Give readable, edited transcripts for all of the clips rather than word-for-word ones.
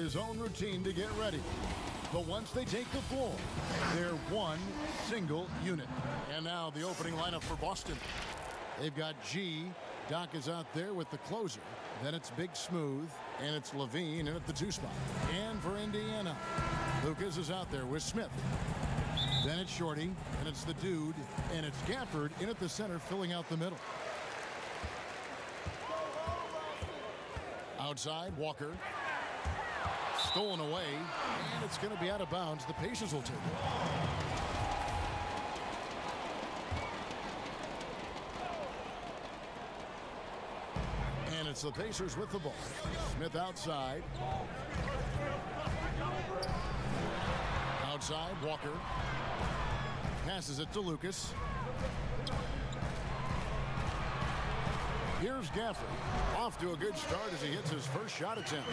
his own routine to get ready. But once they take the floor, they're one single unit. And now the opening lineup for Boston. They've got G. Doc is out there with the closer. Then it's Big Smooth, and it's Levine in at the 2 spot. And for Indiana, Lucas is out there with Smith. Then it's Shorty, and it's the dude, and it's Gafford in at the center, filling out the middle. Outside, Walker. Stolen away, and it's going to be out of bounds. The Pacers will take it. And it's the Pacers with the ball. Smith outside. Outside, Walker. Passes it to Lucas. Here's Gafford. Off to a good start as he hits his first shot attempt.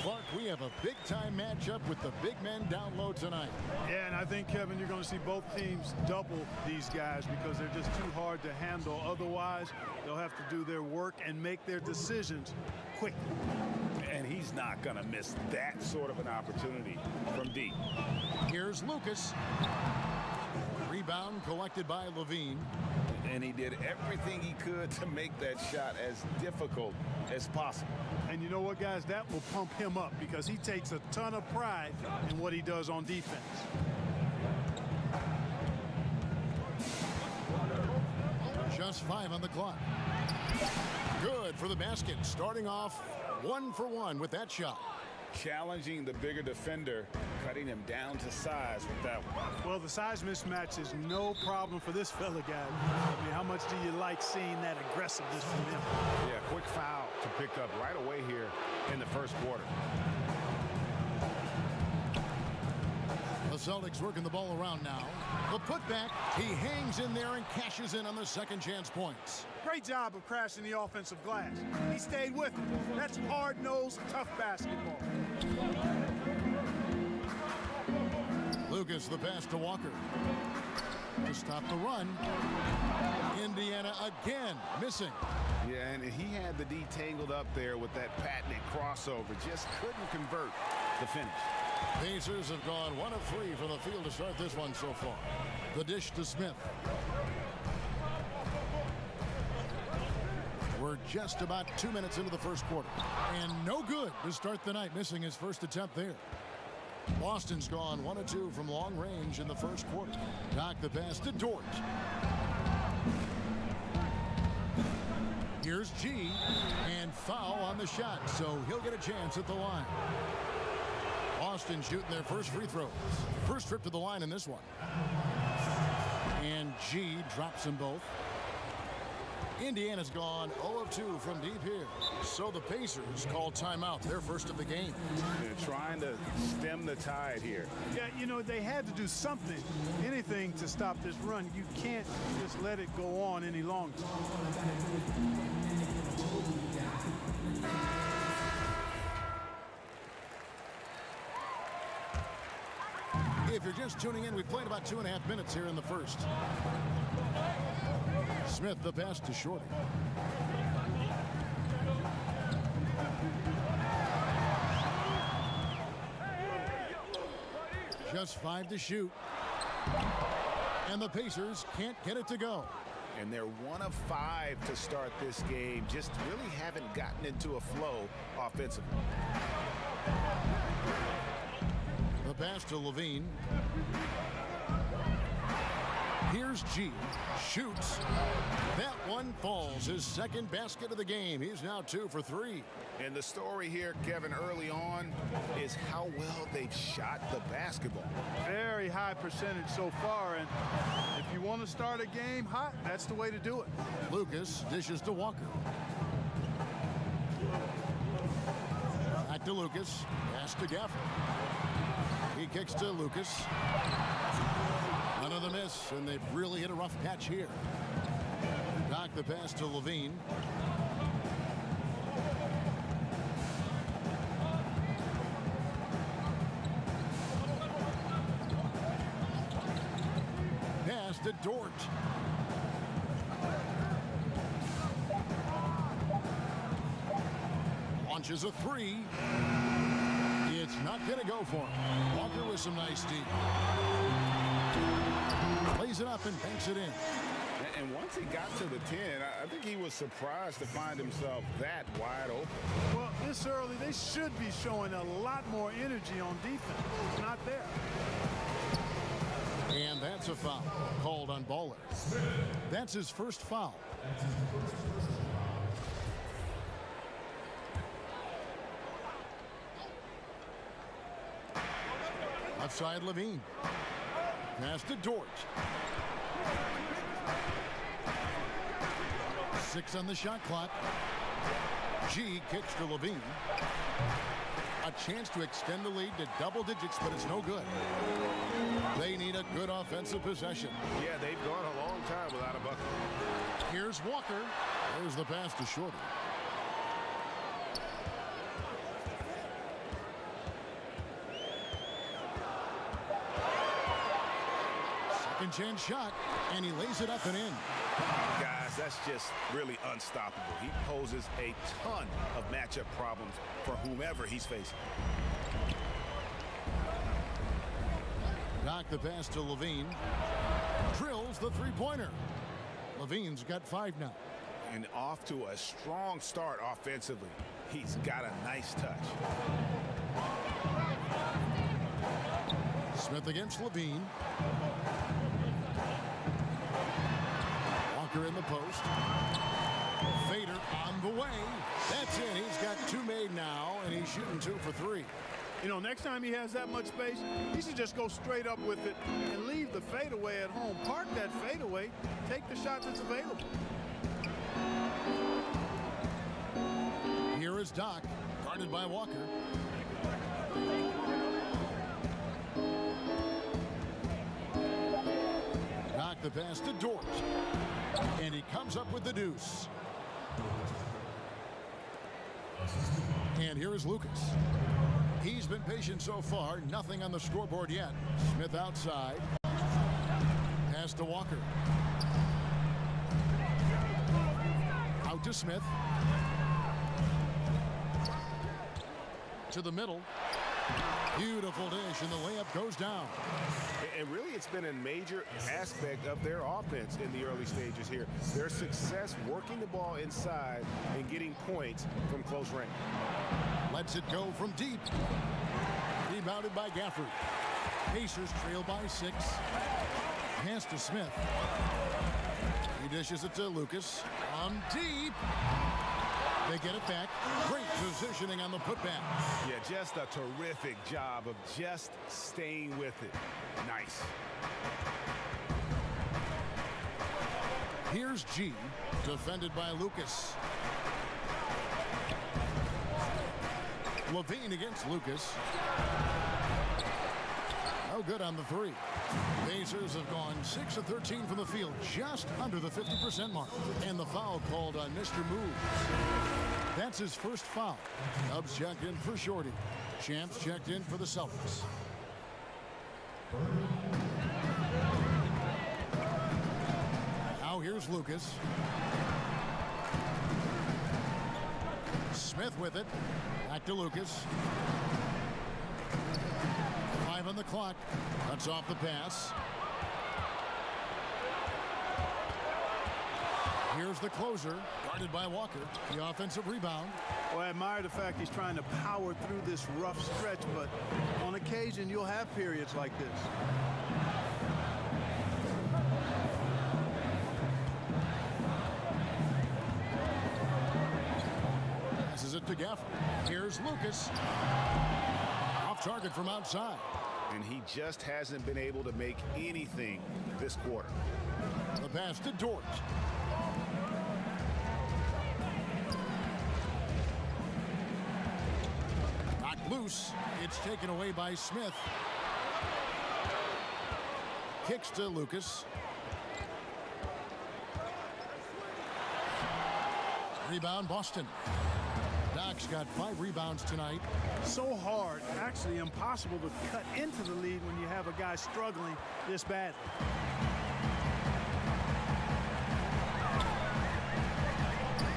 Clark, we have a big-time matchup with the big men down low tonight. Yeah, and I think, Kevin, you're going to see both teams double these guys because they're just too hard to handle. Otherwise, they'll have to do their work and make their decisions quickly. And he's not going to miss that sort of an opportunity from deep. Here's Lucas. Rebound collected by Levine. And he did everything he could to make that shot as difficult as possible. And you know what, guys? That will pump him up because he takes a ton of pride in what he does on defense. Just 5 on the clock. Good for the basket. Starting off 1 for 1 with that shot. Challenging the bigger defender, cutting him down to size with that one. Well, the size mismatch is no problem for this fella, guy. I mean, how much do you like seeing that aggressiveness from him? Yeah, quick foul to pick up right away here in the first quarter. The Celtics working the ball around now. The putback, he hangs in there and cashes in on the second chance points. Great job of crashing the offensive glass. He stayed with him. That's hard-nosed, tough basketball. Lucas, the pass to Walker. To stop the run. Indiana again missing. Yeah, and he had the D tangled up there with that patented crossover. Just couldn't convert the finish. Pacers have gone 1 of 3 from the field to start this one so far. The dish to Smith. We're just about 2 minutes into the first quarter. And no good to start the night, missing his first attempt there. Boston's gone 1 of 2 from long range in the first quarter. Doc the pass to Dort. Here's G, and foul on the shot, so he'll get a chance at the line. Boston shooting their first free throws. First trip to the line in this one. And G drops them both. Indiana's gone 0 of 2 from deep here. So the Pacers call timeout, their first of the game. They're trying to stem the tide here. Yeah, you know, they had to do something, anything to stop this run. You can't just let it go on any longer. If you're just tuning in, we played about 2.5 minutes here in the first. Smith the pass to Shorty. Just 5 to shoot. And the Pacers can't get it to go. And they're 1 of 5 to start this game. Just really haven't gotten into a flow offensively. The pass to Levine. Here's G. Shoots. That one falls. His second basket of the game. He's now 2 for 3. And the story here, Kevin, early on is how well they've shot the basketball. Very high percentage so far. And if you want to start a game hot, that's the way to do it. Lucas dishes to Walker. Back to Lucas. Pass to Gafford. He kicks to Lucas. Another miss, and they've really hit a rough patch here. Doc the pass to Levine. Pass to Dort. Launches a 3. It's gonna go for him. Walker with some nice deep. Lays it up and banks it in. And once he got to the 10, I think he was surprised to find himself that wide open. Well, this early, they should be showing a lot more energy on defense. It's not there. And that's a foul called on Baller. That's his first foul. Left side, Levine. Pass to Dort. 6 on the shot clock. G kicks to Levine. A chance to extend the lead to double digits, but it's no good. They need a good offensive possession. Yeah, they've gone a long time without a bucket. Here's Walker. There's the pass to Shorty. Second chance shot, and he lays it up and in. Guys, that's just really unstoppable. He poses a ton of matchup problems for whomever he's facing. Knock the pass to Levine. Drills the three-pointer. Levine's got 5 now. And off to a strong start offensively. He's got a nice touch. Smith against Levine. Walker in the post. Fader on the way. That's it. He's got 2 made now, and he's shooting 2 for 3. You know, next time he has that much space, he should just go straight up with it and leave the fadeaway at home. Park that fadeaway, take the shot that's available. Here is Doc, guarded by Walker. Doc the pass to Dort. And he comes up with the deuce. And here is Lucas. He's been patient so far. Nothing on the scoreboard yet. Smith outside. Pass to Walker. Out to Smith. To the middle. Beautiful dish, and the layup goes down. And really, it's been a major aspect of their offense in the early stages here. Their success working the ball inside and getting points from close range. Lets it go from deep. Rebounded by Gafford. Pacers trail by 6. Pass to Smith. He dishes it to Lucas. On deep. They get it back. Great positioning on the putback. Yeah, just a terrific job of just staying with it. Nice. Here's G, defended by Lucas. Levine against Lucas. No good on the 3. Pacers have gone 6 of 13 from the field, just under the 50% mark. And the foul called on Mr. Moves. That's his first foul. Dubs checked in for Shorty. Champs checked in for the Celtics. Now here's Lucas. Smith with it. Back to Lucas. 5 on the clock. Cuts off the pass. Here's the closer, guarded by Walker. The offensive rebound. Well, I admire the fact he's trying to power through this rough stretch, but on occasion you'll have periods like this. Passes it to Gafford. Here's Lucas. Off target from outside. And he just hasn't been able to make anything this quarter. The pass to Dort. Knocked loose. It's taken away by Smith. Kicks to Lucas. Rebound Boston. Doc's got 5 rebounds tonight. So hard, actually impossible to cut into the lead when you have a guy struggling this badly.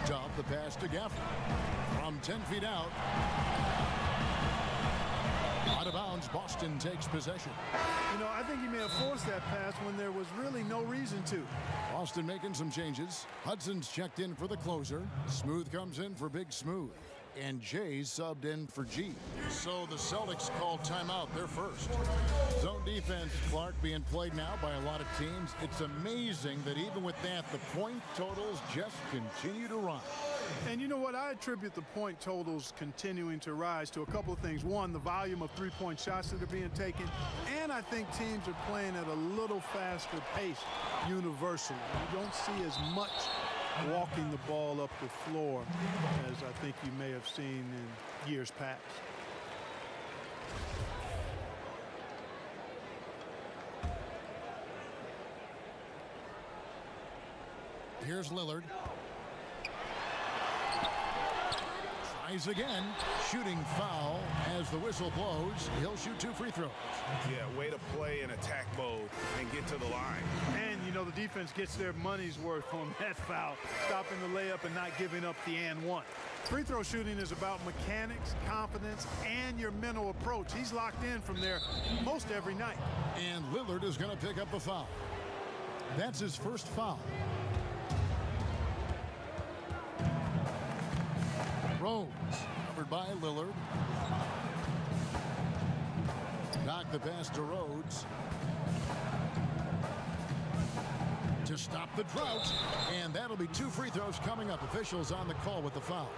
Dub the pass to Gafford. From 10 feet out. Out of bounds, Boston takes possession. You know, I think he may have forced that pass when there was really no reason to. Boston making some changes. Hudson's checked in for the closer. Smooth comes in for Big Smooth. And Jay's subbed in for G. So the Celtics call timeout. They're first. Zone defense, Clark, being played now by a lot of teams. It's amazing that even with that, the point totals just continue to rise. And you know what? I attribute the point totals continuing to rise to a couple of things. One, the volume of three-point shots that are being taken. And I think teams are playing at a little faster pace universally. You don't see as much walking the ball up the floor as I think you may have seen in years past. Here's Lillard. Tries again. Shooting foul as the whistle blows. He'll shoot 2 free throws. Yeah, way to play in attack mode and get to the line. And, you know, the defense gets their money's worth on that foul, stopping the layup and not giving up the and one. Free throw shooting is about mechanics, confidence, and your mental approach. He's locked in from there most every night. And Lillard is going to pick up the foul. That's his first foul. Rose, covered by Lillard. Knock the pass to Rhodes. To stop the drought. And that'll be 2 free throws coming up. Officials on the call with the foul.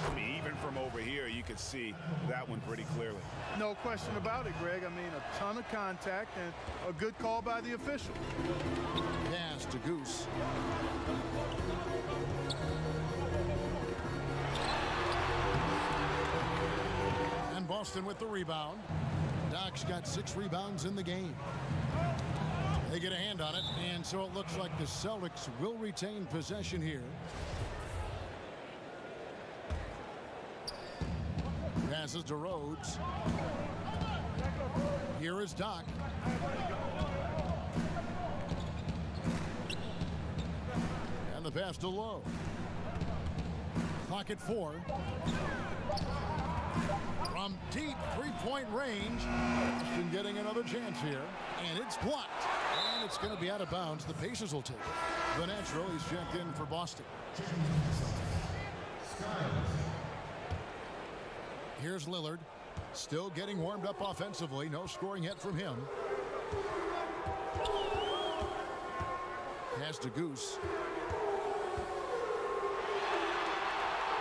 I mean, even from over here, you could see that one pretty clearly. No question about it, Greg. I mean, a ton of contact and a good call by the official. Pass to Goose. And Boston with the rebound. Doc's got 6 rebounds in the game. They get a hand on it, and so it looks like the Celtics will retain possession here. Passes to Rhodes. Here is Doc. And the pass to Lowe. Clock at 4. From deep three-point range. Boston getting another chance here. And it's blocked. And it's going to be out of bounds. The Pacers will take it. The natural, he's checked in for Boston. Here's Lillard. Still getting warmed up offensively. No scoring yet from him. Pass to Goose.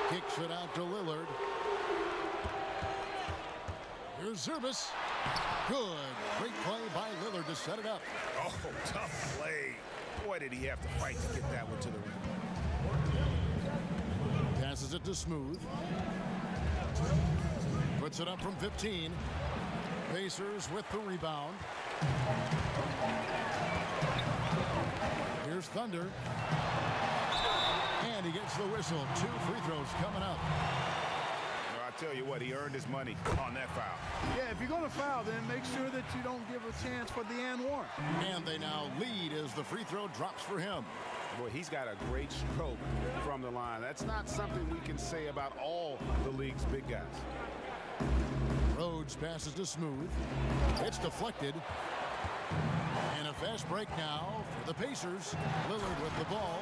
Kicks it out to Lillard. Here's Zurbis. Good. Great play by Lillard to set it up. Oh, tough play. Boy, did he have to fight to get that one to the rim. Passes it to Smooth. Puts it up from 15. Pacers with the rebound. Here's Thunder. And he gets the whistle. 2 free throws coming up. I tell you what, he earned his money on that foul. Yeah, if you're going to foul, then make sure that you don't give a chance for the and one. And they now lead as the free throw drops for him. Boy, he's got a great stroke from the line. That's not something we can say about all the league's big guys. Rhodes passes to Smooth. It's deflected. And a fast break now for the Pacers. Lillard with the ball.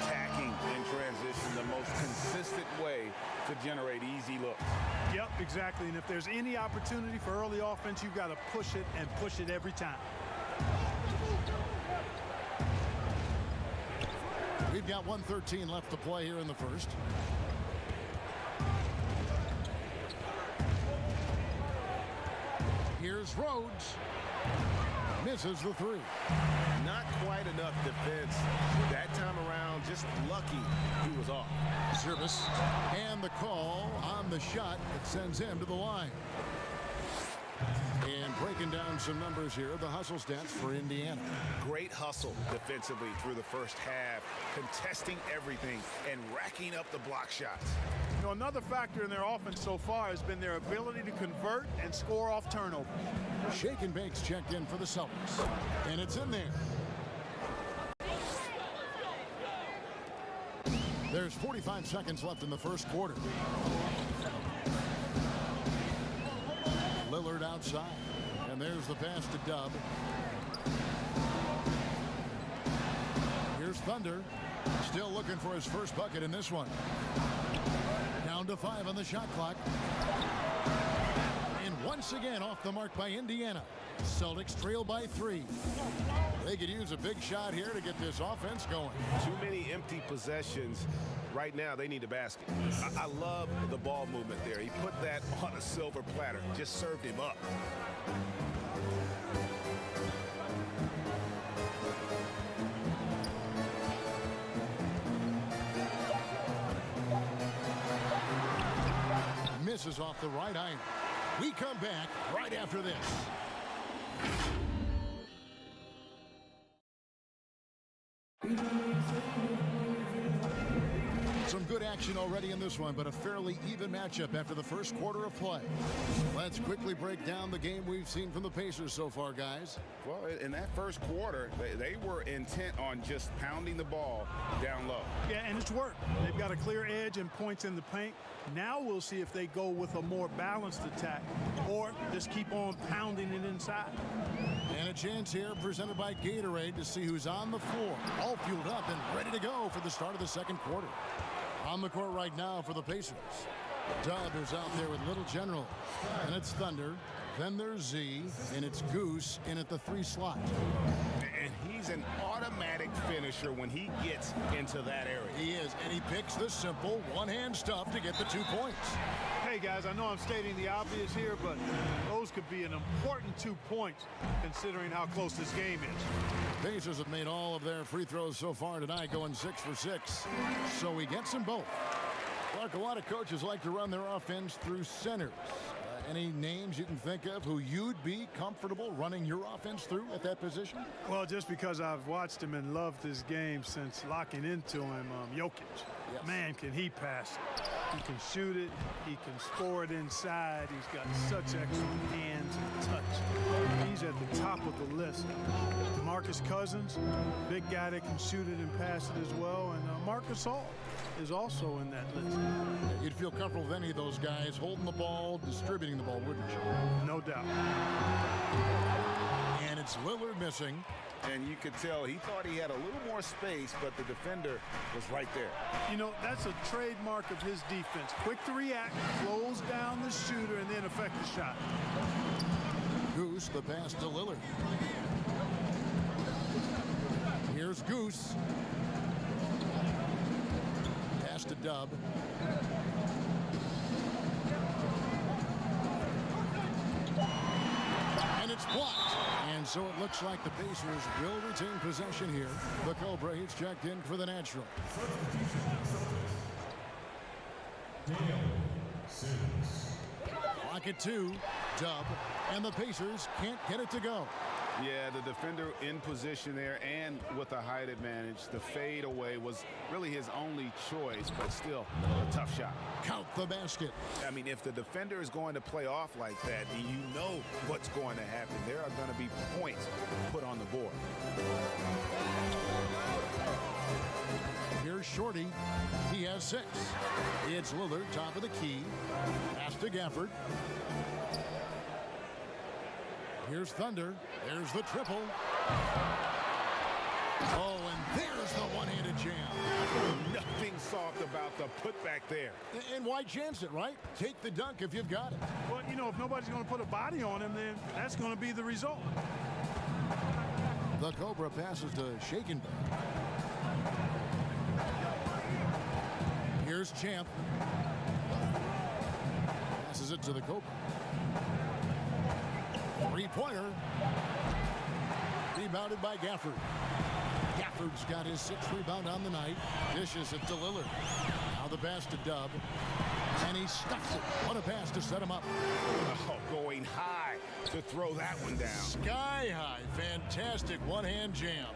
Attacking in transition, the most consistent way to generate easy looks. Yep, exactly. And if there's any opportunity for early offense, you've got to push it and push it every time. We've got 1:13 left to play here in the first. Here's Rhodes. Misses the 3. Not quite enough defense that time around. Just lucky he was off. Service. And the call on the shot that sends him to the line. And breaking down some numbers here, the hustle stats for Indiana. Great hustle defensively through the first half, contesting everything and racking up the block shots. You know, another factor in their offense so far has been their ability to convert and score off turnover. Shake and Bake's checked in for the Celtics. And it's in there. There's 45 seconds left in the first quarter. outside. And there's the pass to Dub. Here's Thunder. Still looking for his first bucket in this one. Down to 5 on the shot clock. And once again off the mark by Indiana. Celtics trail by 3. They could use a big shot here to get this offense going. Too many empty possessions. Right now, they need a basket. I love the ball movement there. He put that on a silver platter. Just served him up. Misses off the right iron. We come back right after this. Some good action already in this one, but a fairly even matchup after the first quarter of play. Let's quickly break down the game we've seen from the Pacers so far, guys. Well, in that first quarter, they were intent on just pounding the ball down low. Yeah, and it's worked. They've got a clear edge and points in the paint. Now we'll see if they go with a more balanced attack or just keep on pounding it inside. And a chance here presented by Gatorade to see who's on the floor. All fueled up and ready to go for the start of the second quarter. On the court right now for the Pacers. Dub is out there with Little General. And it's Thunder. Then there's Z. And it's Goose in at the 3 slot. And he's an automatic finisher when he gets into that area. He is. And he picks the simple one-hand stuff to get the 2 points. Hey, guys, I know I'm stating the obvious here, but those could be an important 2 points considering how close this game is. Pacers have made all of their free throws so far tonight, going 6 for 6. So he gets them both. Clark, a lot of coaches like to run their offense through centers. Any names you can think of who you'd be comfortable running your offense through at that position? Well, just because I've watched him and loved his game since locking into him, Jokic. Yes. Man, can he pass it. He can shoot it. He can score it inside. He's got such excellent hands and touch. He's at the top of the list. DeMarcus Cousins, big guy that can shoot it and pass it as well. And Marcus Gasol is also in that list. You'd feel comfortable with any of those guys holding the ball, distributing the ball, wouldn't you? No doubt. And it's Lillard missing. And you could tell he thought he had a little more space, but the defender was right there. You know, that's a trademark of his defense. Quick to react, close down the shooter, and then affect the shot. Goose, the pass to Lillard. Here's Goose. Pass to Dub. And it's blocked. And so it looks like the Pacers will retain possession here. The Cobra, he's checked in for the natural. Clock at 2. Dub. And the Pacers can't get it to go. Yeah, the defender in position there and with a height advantage. The fade away was really his only choice, but still a tough shot. Count the basket. I mean, if the defender is going to play off like that, you know what's going to happen. There are going to be points put on the board. Here's Shorty. He has 6. It's Lillard, top of the key. Pass to Gafford. Here's Thunder. There's the triple. Oh, and there's the one-handed jam. Nothing soft about the putback there. And why chance it, right? Take the dunk if you've got it. Well, you know, if nobody's going to put a body on him, then that's going to be the result. The Cobra passes to Shakenberg. Here's Champ. Passes it to the Cobra. Three-pointer. Rebounded by Gafford. Gafford's got his 6th rebound on the night. Dishes it to Lillard. Now the pass to Dub. And he stuffs it. What a pass to set him up. Oh, going high to throw that one down. Sky high. Fantastic one-hand jam.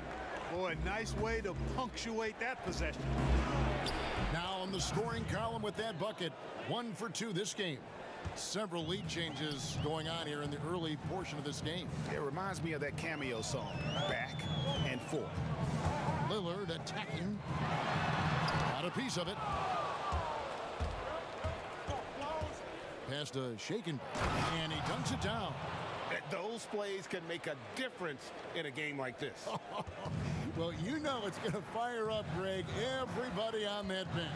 Boy, nice way to punctuate that possession. Now on the scoring column with that bucket. 1 for 2 this game. Several lead changes going on here in the early portion of this game. It reminds me of that cameo song, Back and Forth. Lillard attacking. Got a piece of it. Pass to Shaken, and he dunks it down. Those plays can make a difference in a game like this. Well, you know it's going to fire up, Greg, everybody on that bench.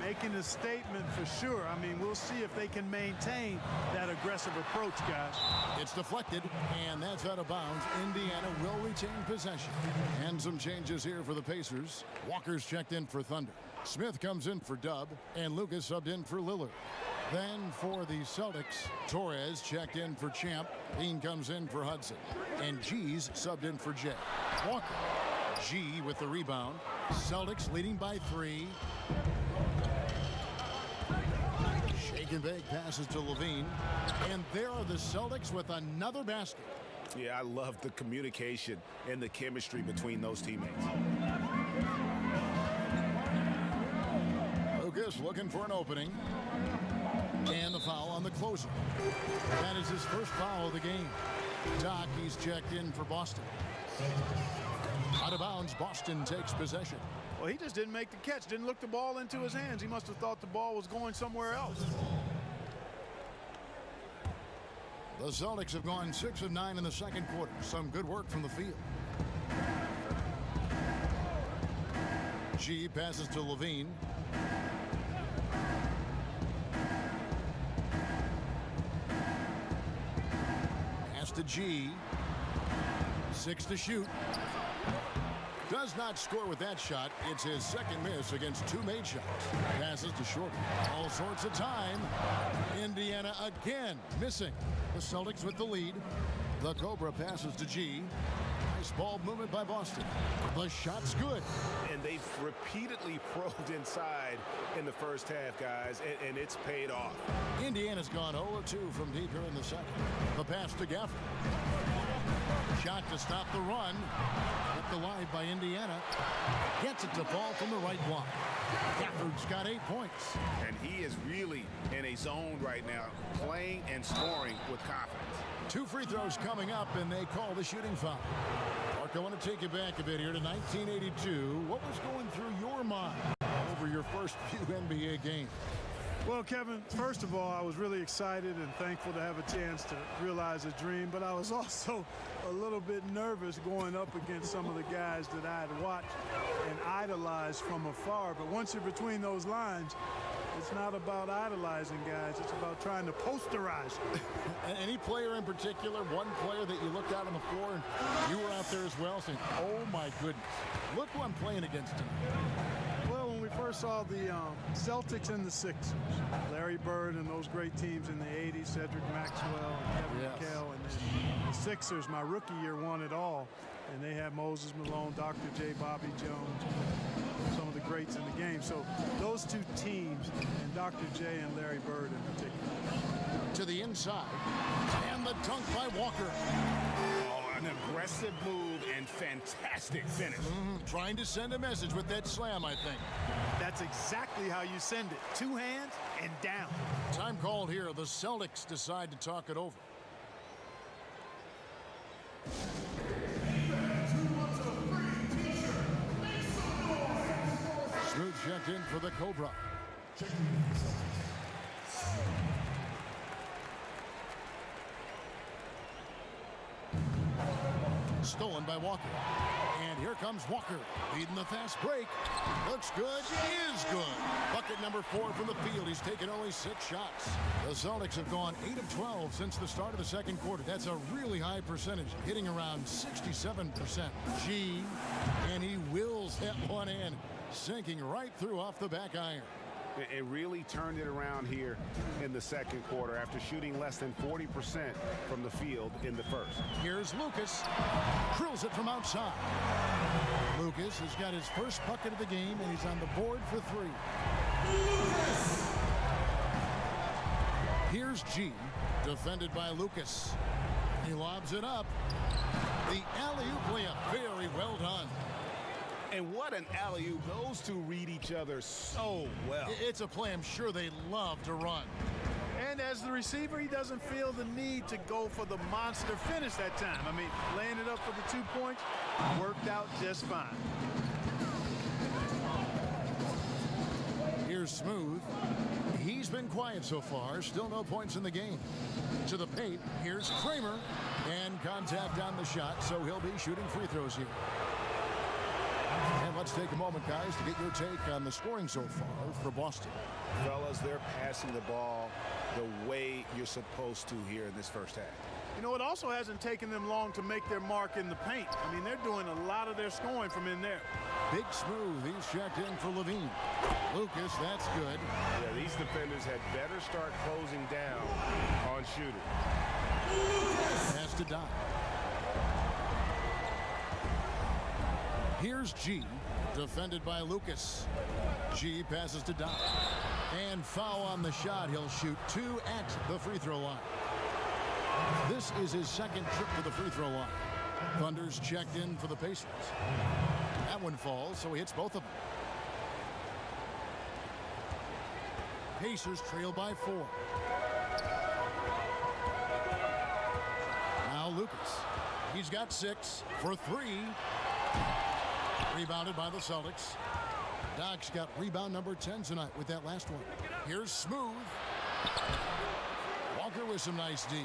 Making a statement for sure. I mean, we'll see if they can maintain that aggressive approach, guys. It's deflected, and that's out of bounds. Indiana will retain possession. And some changes here for the Pacers. Walker's checked in for Thunder. Smith comes in for Dub, and Lucas subbed in for Lillard. Then for the Celtics, Torres checked in for Champ. Bean comes in for Hudson. And G's subbed in for Jay. Walker. G with the rebound. Celtics leading by 3. Shake and bake passes to Levine. And there are the Celtics with another basket. Yeah, I love the communication and the chemistry between those teammates. Lucas looking for an opening. And the foul on the closer. That is his first foul of the game. Doc, he's checked in for Boston. Out of bounds, Boston takes possession. Well, he just didn't make the catch, didn't look the ball into his hands. He must have thought the ball was going somewhere else. The Celtics have gone 6 of 9 in the second quarter. Some good work from the field. G passes to Levine. Pass to G. 6 to shoot. Does not score with that shot. It's his second miss against 2 made shots. Passes to Shorter. All sorts of time. Indiana again missing. The Celtics with the lead. The Cobra passes to G. Nice ball movement by Boston. The shot's good. And they've repeatedly probed inside in the first half, guys, and it's paid off. Indiana's gone 0-2 from deep here in the second. The pass to Gafford. Shot to stop the run. Kept alive by Indiana. Gets it to fall from the right block. Gafford's got 8 points. And he is really in a zone right now, playing and scoring with confidence. 2 free throws coming up, and they call the shooting foul. Mark, I want to take you back a bit here to 1982. What was going through your mind over your first few NBA games? Well, Kevin, first of all, I was really excited and thankful to have a chance to realize a dream, but I was also a little bit nervous going up against some of the guys that I had watched and idolized from afar. But once you're between those lines, it's not about idolizing guys. It's about trying to posterize them. Any player in particular, one player that you looked out on the floor and you were out there as well saying, oh my goodness, look who I'm playing against tonight. Well, when we first saw the Celtics and the Sixers, Larry Bird and those great teams in the 80s, Cedric Maxwell and Kevin McHale, and then the Sixers, my rookie year, won it all. And they had Moses Malone, Dr. J, Bobby Jones, some of the greats in the game. So those 2 teams, and Dr. J and Larry Bird in particular. To the inside, and the dunk by Walker. An aggressive move and fantastic finish. Trying to send a message with that slam, I think. That's exactly how you send it. 2 hands and down. Time called here. The Celtics decide to talk it over. Smooth checked in for the Cobra. Stolen by Walker. And here comes Walker, leading the fast break. Looks good, is good. Bucket number 4 from the field. He's taken only 6 shots. The Celtics have gone 8 of 12 since the start of the second quarter. That's a really high percentage, hitting around 67%. G, and he wills that one in, sinking right through off the back iron. It really turned it around here in the second quarter after shooting less than 40% from the field in the first. Here's Lucas. Drills it from outside. Lucas has got his first bucket of the game, and he's on the board for 3. Here's G, defended by Lucas. He lobs it up. The alley-oop layup, very well done. And what an alley-oop. Those 2 read each other so well. It's a play I'm sure they love to run. And as the receiver, he doesn't feel the need to go for the monster finish that time. I mean, laying it up for the 2 points worked out just fine. Here's Smooth. He's been quiet so far. Still no points in the game. To the paint. Here's Kramer. And contact on the shot, so he'll be shooting free throws here. And let's take a moment, guys, to get your take on the scoring so far for Boston. Fellas, they're passing the ball the way you're supposed to here in this first half. You know, it also hasn't taken them long to make their mark in the paint. I mean, they're doing a lot of their scoring from in there. Big Smooth, he's checked in for Levine. Lucas, that's good. Yeah, these defenders had better start closing down on shooting. Pass to Doc. Here's G, defended by Lucas. G passes to Doc. And foul on the shot. He'll shoot 2 at the free throw line. This is his second trip to the free throw line. Thunder's checked in for the Pacers. That one falls, so he hits both of them. Pacers trail by 4. Now Lucas. He's got 6 for 3. Rebounded by the Celtics. Doc's got rebound number 10 tonight with that last one. Here's Smooth. Walker with some nice D.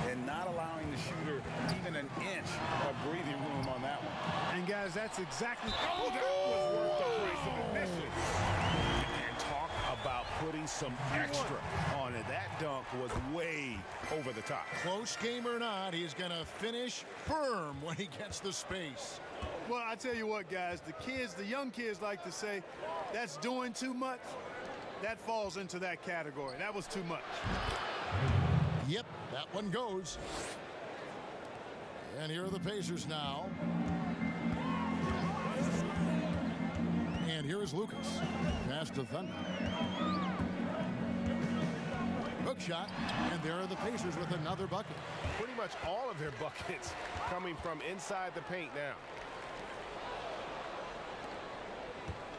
And not allowing the shooter even an inch of breathing room on that one. And, guys, that's exactly... Oh, that was worth the price of admission. And talk about putting some extra on it. That dunk was way over the top. Close game or not, he's going to finish firm when he gets the space. Well, I tell you what, guys, the young kids like to say, that's doing too much. That falls into that category. That was too much. Yep, that one goes. And here are the Pacers now. And here is Lucas. Pass to Thunder. Hook shot. And there are the Pacers with another bucket. Pretty much all of their buckets coming from inside the paint now.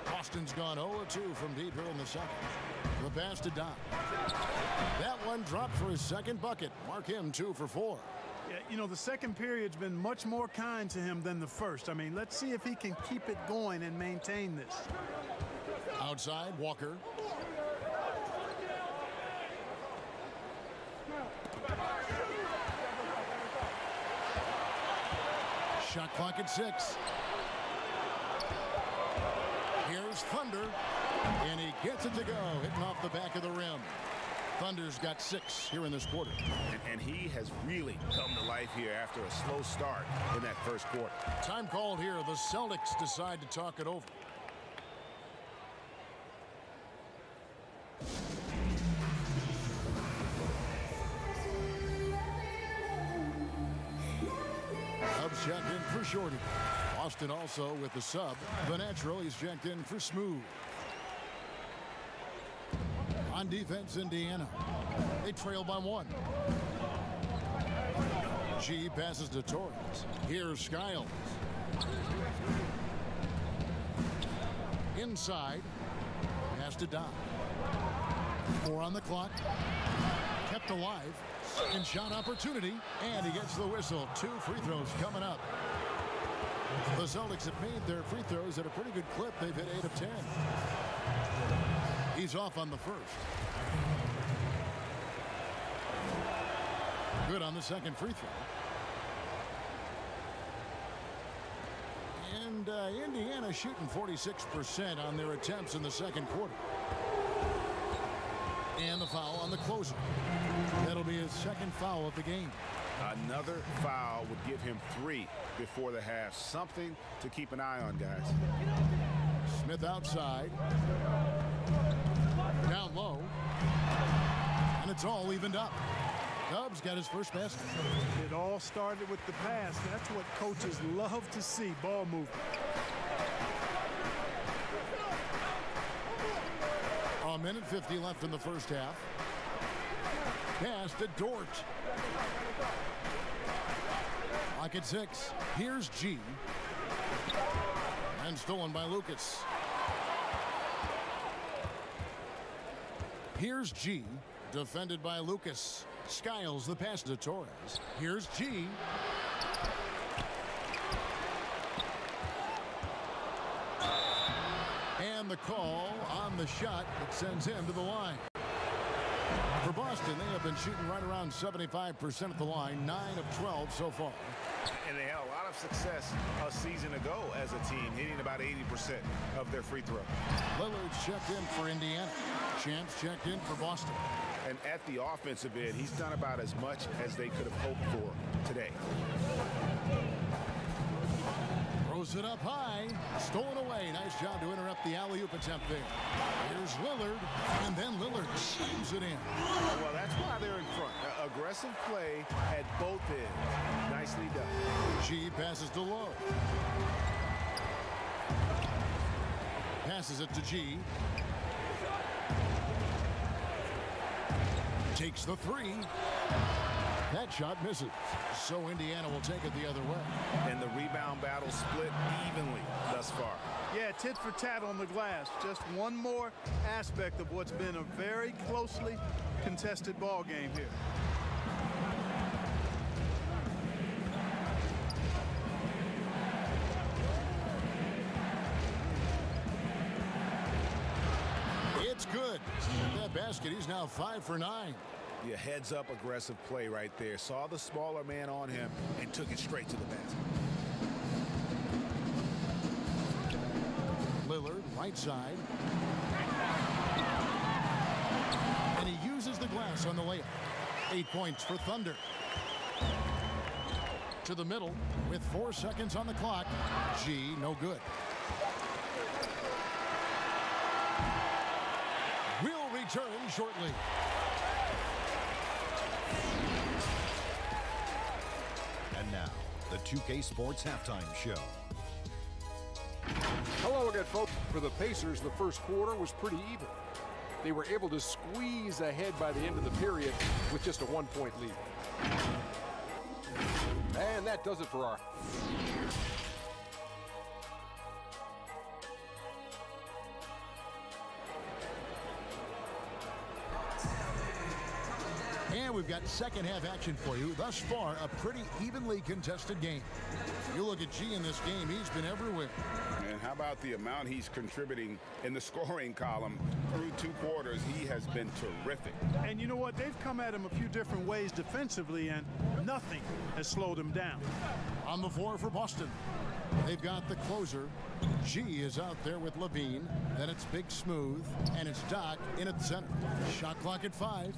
Boston's gone 0-2 from deep here in the second. The pass to Doc. That one dropped for his second bucket. Mark him 2 for 4. Yeah, you know, the second period's been much more kind to him than the first. I mean, let's see if he can keep it going and maintain this. Outside, Walker. Shot clock at 6. Here's Thunder, and he gets it to go, hitting off the back of the rim. Thunder's got 6 here in this quarter. And he has really come to life here after a slow start in that first quarter. Time called here. The Celtics decide to talk it over. Cubs checked in for Shorty. Boston also with the sub. The natural, he's checked in for Smooth. On defense, Indiana. They trail by 1. G passes to Torres. Here's Skiles. Inside. Pass to Doc. 4 on the clock. Kept alive. Second shot opportunity. And he gets the whistle. 2 free throws coming up. The Celtics have made their free throws at a pretty good clip. They've hit 8 of 10. He's off on the first. Good on the second free throw. And Indiana shooting 46% on their attempts in the second quarter. And the foul on the closer. That'll be his second foul of the game. Another foul would give him 3 before the half. Something to keep an eye on, guys. Smith outside. Down low. And it's all evened up. Cubs got his first basket. It all started with the pass. That's what coaches love to see, ball movement. A minute 50 left in the first half. Pass to Dort. Clock at 6. Here's G. And stolen by Lucas. Here's G. Defended by Lucas. Skiles the pass to Torres. Here's G. And the call on the shot that sends him to the line. Boston, they have been shooting right around 75% at the line, 9 of 12 so far. And they had a lot of success a season ago as a team, hitting about 80% of their free throw. Lillard's checked in for Indiana. Champs checked in for Boston. And at the offensive end, he's done about as much as they could have hoped for today. Throws it up high. Stolen away. Nice job to interrupt the alley-oop attempt there. Here's Lillard, and then Lillard slams it in. Well, that's why they're in front. Aggressive play at both ends. Nicely done. G passes to Lowe. Passes it to G. Takes the three. That shot misses. So Indiana will take it the other way. And the rebound battle split evenly thus far. Yeah, tit for tat on the glass. Just one more aspect of what's been a very closely contested ball game here. It's good. That basket, he's now 5 for 9. Yeah, heads up aggressive play right there. Saw the smaller man on him and took it straight to the basket. Lillard, right side. And he uses the glass on the layup. 8 points for Thunder. To the middle with 4 seconds on the clock. G, no good. Will return shortly. And now, the 2K Sports Halftime Show. Hello again, folks. For the Pacers, the first quarter was pretty even. They were able to squeeze ahead by the end of the period with just a 1-point lead. And that does it for our... And we've got second half action for you. Thus far, a pretty evenly contested game. You look at G in this game, he's been everywhere. And how about the amount he's contributing in the scoring column through 2 quarters? He has been terrific. And you know what? They've come at him a few different ways defensively, and nothing has slowed him down. On the floor for Boston, they've got the closer. G is out there with Levine. Then it's Big Smooth, and it's Doc in at the center. Shot clock at 5.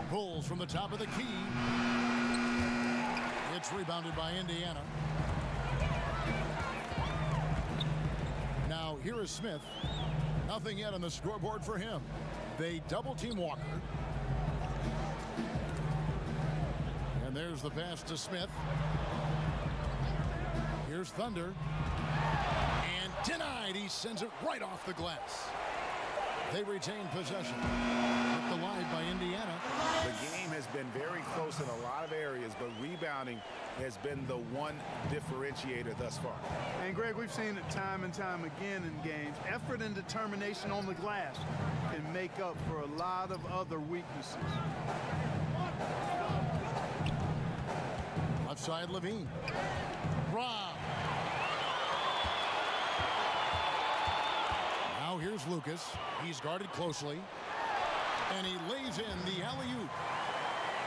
Bulls from the top of the key. It's rebounded by Indiana. Now here is Smith. Nothing yet on the scoreboard for him. They double team Walker. And there's the pass to Smith. Here's Thunder. And denied. He sends it right off the glass. They retain possession. Kept alive by Indiana. The game has been very close in a lot of areas, but rebounding has been the one differentiator thus far. And Greg, we've seen it time and time again in games. Effort and determination on the glass can make up for a lot of other weaknesses. Left side, Levine. Rob. Now here's Lucas. He's guarded closely. And he lays in the alley-oop.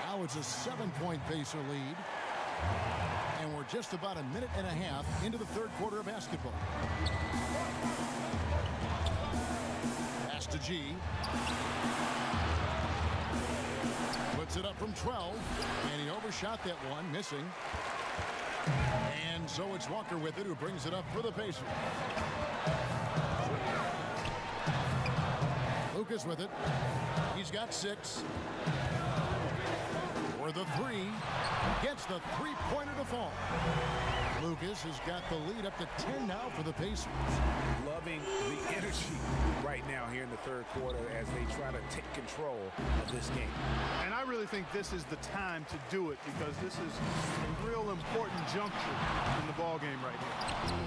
Now it's a 7-point Pacer lead. And we're just about a minute and a half into the third quarter of basketball. Pass to G. Puts it up from 12. And he overshot that one, missing. And so it's Walker with it, who brings it up for the Pacers. Lucas with it. He's got 6. For the 3. Gets the three-pointer to fall. Lucas has got the lead up to 10 now for the Pacers. Loving the energy right now here in the third quarter as they try to take control of this game. And I really think this is the time to do it, because this is a real important juncture in the ball game right here.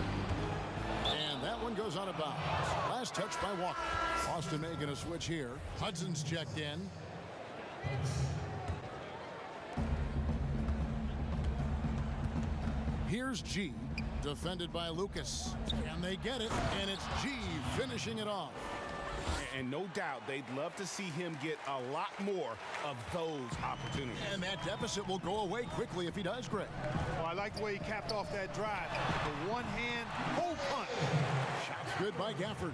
And that one goes out of bounds. Last touch by Walker. Boston making a switch here. Hudson's checked in. Here's G, defended by Lucas. And they get it, and it's G finishing it off. And no doubt they'd love to see him get a lot more of those opportunities. And that deficit will go away quickly if he does, Greg. Well, I like the way he capped off that drive. The one-hand hole punt. Shots good by Gafford.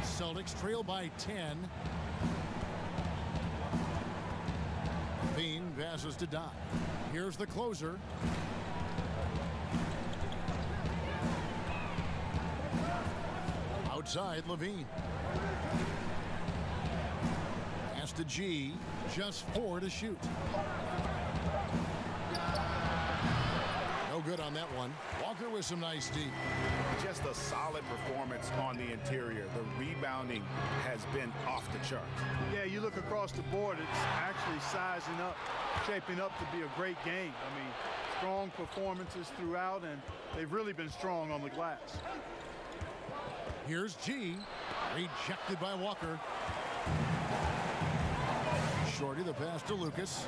Celtics trail by 10. Bean passes to Doc. Here's the closer. Outside, Levine. Pass to G. Just 4 to shoot. No good on that one. Walker with some nice D. Just a solid performance on the interior. The rebounding has been off the chart. Yeah, you look across the board, it's actually sizing up, shaping up to be a great game. I mean, strong performances throughout, and they've really been strong on the glass. Here's G. Rejected by Walker. Shorty the pass to Lucas.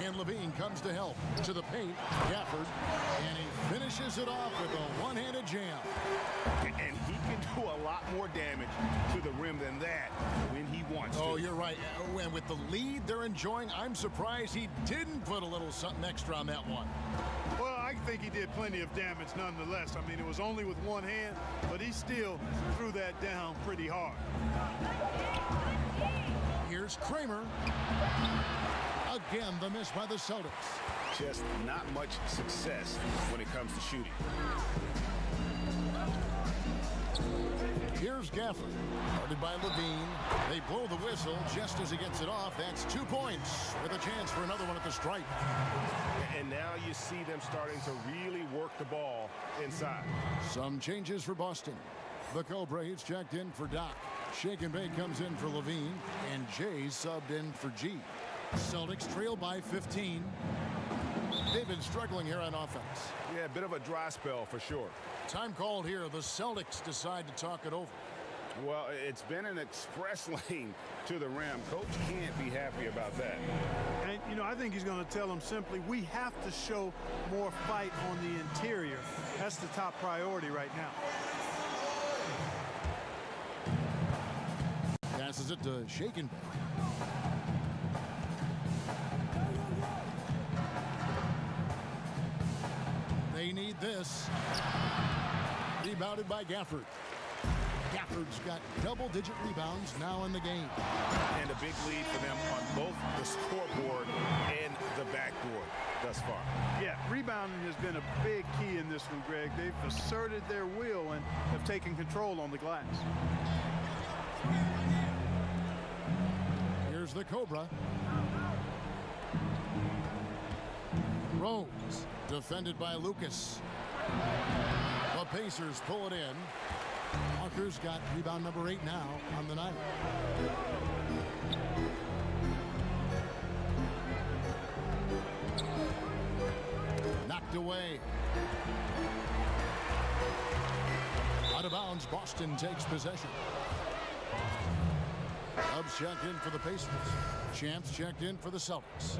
And Levine comes to help. To the paint, Gafford. And he finishes it off with a one-handed jam. And he can do a lot more damage to the rim than that when he wants to. Oh, you're right. And with the lead they're enjoying, I'm surprised he didn't put a little something extra on that one. Well, I think he did plenty of damage nonetheless. I mean, it was only with one hand, but he still threw that down pretty hard. Here's Kramer. Again, the miss by the Celtics. Just not much success when it comes to shooting. Here's Gafford. Guarded by Levine. They blow the whistle just as he gets it off. That's 2 points with a chance for another one at the stripe. And now you see them starting to really work the ball inside. Some changes for Boston. The Cobra, he's checked in for Doc. Shake and Bake comes in for Levine. And Jay subbed in for G. Celtics trail by 15. They've been struggling here on offense. Yeah, a bit of a dry spell for sure. Time called here. The Celtics decide to talk it over. Well, it's been an express lane to the rim. Coach can't be happy about that. And, you know, I think he's going to tell them simply, we have to show more fight on the interior. That's the top priority right now. Passes it to Shake and Bake. They need this. Rebounded by Gafford. Gafford's got double-digit rebounds now in the game. And a big lead for them on both the scoreboard and the backboard thus far. Yeah, rebounding has been a big key in this one, Greg. They've asserted their will and have taken control on the glass. Here's the Cobra. Rose, defended by Lucas. The Pacers pull it in. Walker's got rebound number 8 now on the night. Knocked away. Out of bounds, Boston takes possession. Cubs checked in for the Pacers. Champs checked in for the Celtics.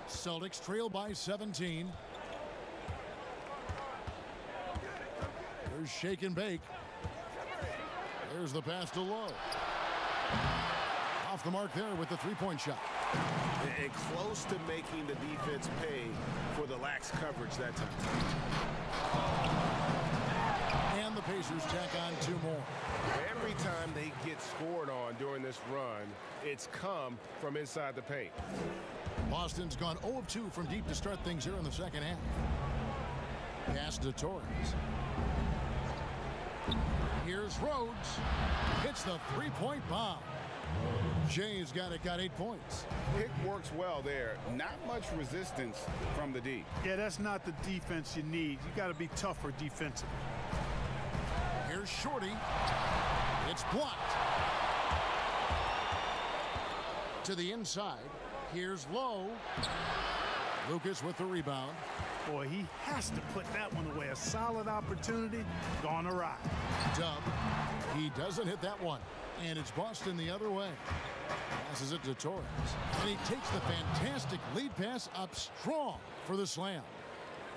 Celtics trail by 17. There's Shake and Bake. There's the pass to Lowe. Off the mark there with the three-point shot. And close to making the defense pay for the lax coverage that time. And the Pacers tack on 2 more. Every time they get scored on during this run, it's come from inside the paint. Boston's gone 0 of 2 from deep to start things here in the second half. Pass to Torres. Here's Rhodes. Hits the three-point bomb. Jay's got 8 points. Pick works well there. Not much resistance from the D. Yeah, that's not the defense you need. You got to be tougher defensively. Here's Shorty. It's blocked. To the inside. Here's Lowe. Lucas with the rebound. Boy, he has to put that one away. A solid opportunity gone awry. Dub. He doesn't hit that one. And it's Boston the other way. Passes it to Torres. And he takes the fantastic lead pass up strong for the slam.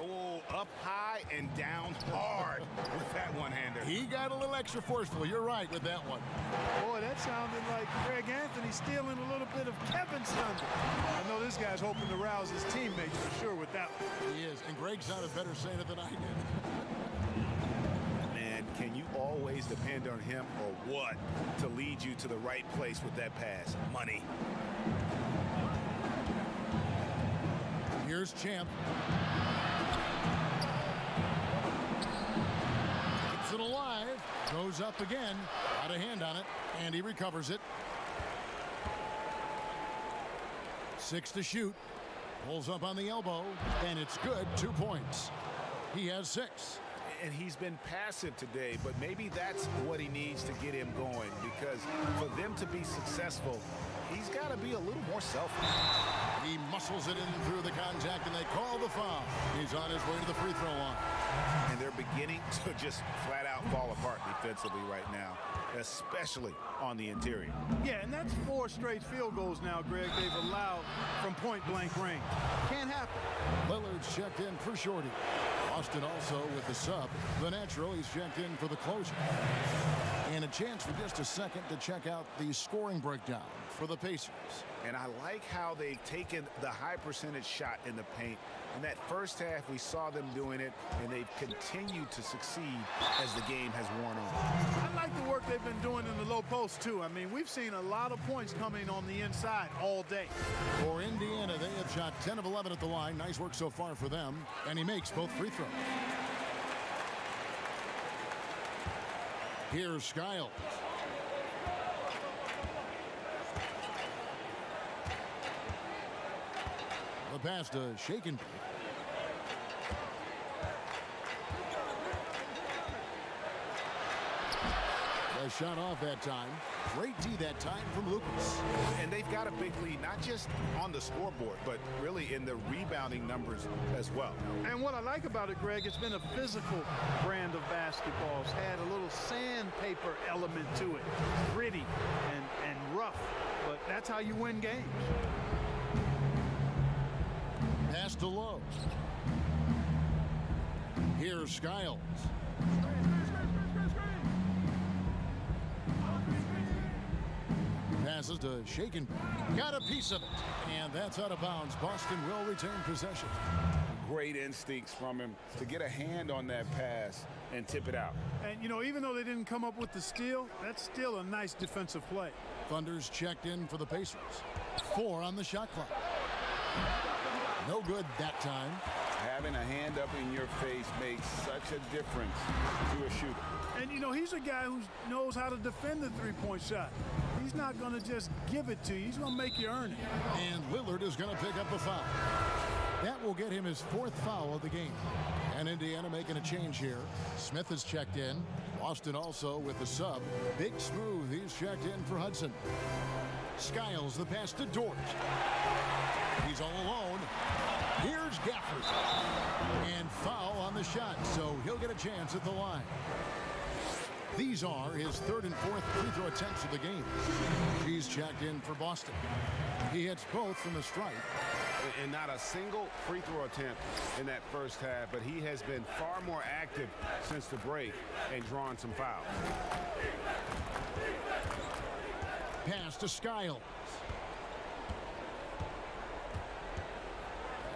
Oh, up high and down hard with that one-hander. He got a little extra forceful. You're right with that one. Boy, that sounded like Greg Anthony stealing a little bit of Kevin's thunder. I know this guy's hoping to rouse his teammates for sure with that one. He is, and Greg sounded better saying it than I did. Man, can you always depend on him or what to lead you to the right place with that pass? Money. Here's Champ. Keeps it alive. Goes up again. Got a hand on it, and he recovers it. 6 to shoot. Pulls up on the elbow, and it's good. 2 points. He has 6. And he's been passive today, but maybe that's what he needs to get him going, because for them to be successful, he's got to be a little more selfish. He muscles it in through the contact, and they call the foul. He's on his way to the free throw line. And they're beginning to just flat out fall apart defensively right now, especially on the interior. Yeah, and that's 4 straight field goals now, Greg, they've allowed from point-blank range. Can't happen. Lillard's checked in for Shorty. Austin also with the sub. The natural, he's checked in for the closer. And a chance for just a second to check out the scoring breakdown for the Pacers. And I like how they've taken the high percentage shot in the paint. In that first half, we saw them doing it, and they've continued to succeed as the game has worn on. I like the work they've been doing in the low post, too. I mean, we've seen a lot of points coming on the inside all day. For Indiana, they have shot 10 of 11 at the line. Nice work so far for them. And he makes both free throws. Here's Skiles. The pass to Shaken. A shot off that time. Great D that time from Lucas. And they've got a big lead, not just on the scoreboard, but really in the rebounding numbers as well. And what I like about it, Greg, it's been a physical brand of basketball. It's had a little sandpaper element to it. Gritty and rough, but that's how you win games. Pass to Lowe. Here's Skiles. Passes to Shaken. Got a piece of it. And that's out of bounds. Boston will retain possession. Great instincts from him to get a hand on that pass and tip it out. And, you know, even though they didn't come up with the steal, that's still a nice defensive play. Thunder's checked in for the Pacers. 4 on the shot clock. No good that time. Having a hand up in your face makes such a difference to a shooter. And, you know, he's a guy who knows how to defend the three-point shot. He's not going to just give it to you. He's going to make you earn it. And Lillard is going to pick up the foul. That will get him his 4th foul of the game. And Indiana making a change here. Smith is checked in. Boston also with the sub. Big Smooth, he's checked in for Hudson. Skiles the pass to Dort. He's all alone. Here's Gafford. And foul on the shot, so he'll get a chance at the line. These are his 3rd and 4th free throw attempts of the game. He's checked in for Boston. He hits both from the stripe. And not a single free throw attempt in that first half, but he has been far more active since the break and drawn some fouls. Pass to Skiles.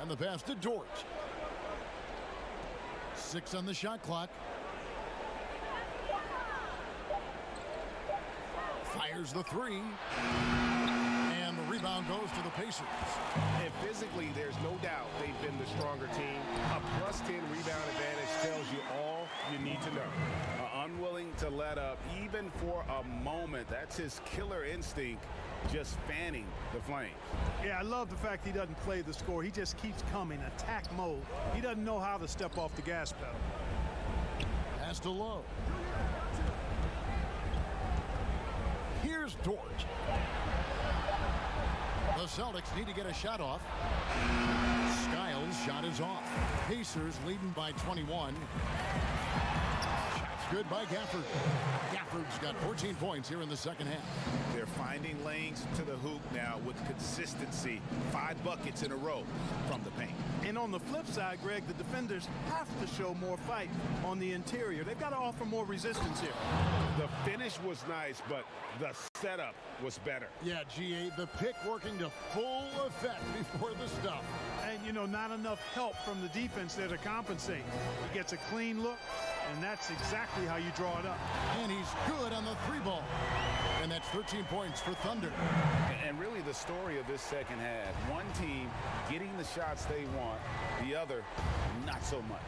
And the pass to Dort. 6 on the shot clock. Fires the 3. And the rebound goes to the Pacers. And physically, there's no doubt they've been the stronger team. A +10 rebound advantage tells you all you need to know. Unwilling to let up even for a moment. That's his killer instinct, just fanning the flame. Yeah, I love the fact he doesn't play the score. He just keeps coming, attack mode. He doesn't know how to step off the gas pedal. Pass to Lowe. Here's Dort. The Celtics need to get a shot off. Skiles' shot is off. Pacers leading by 21. Shots good by Gafford. Gafford's got 14 points here in the second half. They're finding lanes to the hoop now with consistency. 5 buckets in a row from the paint. And on the flip side, Greg, the defenders have to show more fight on the interior. They've got to offer more resistance here. The finish was nice, but the setup was better. Yeah, GA, the pick working to full effect before the stuff. And, you know, not enough help from the defense there to compensate. He gets a clean look, and that's exactly how you draw it up. And he's good on the 3-ball. And that's 13 points for Thunder. And really the story of this second half, one team getting the shots they want, the other not so much.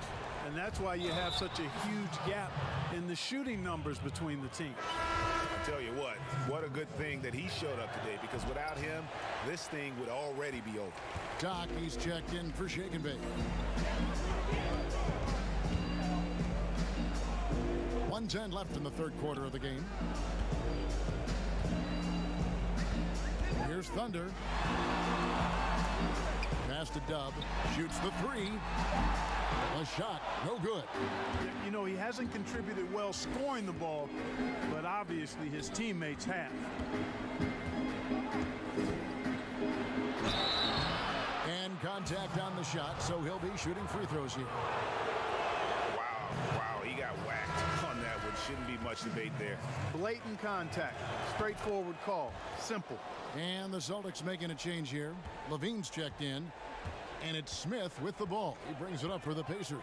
And that's why you have such a huge gap in the shooting numbers between the teams. I tell you what a good thing that he showed up today, because without him, this thing would already be over. Doc, he's checked in for Shake and Bake. 1:10 left in the third quarter of the game. Here's Thunder. Pass to Dub. Shoots the 3. A shot. No good. You know, he hasn't contributed well scoring the ball, but obviously his teammates have. And contact on the shot, so he'll be shooting free throws here. Wow, he got whacked on that one. Shouldn't be much debate there. Blatant contact. Straightforward call. Simple. And the Celtics making a change here. Levine's checked in. And it's Smith with the ball. He brings it up for the Pacers.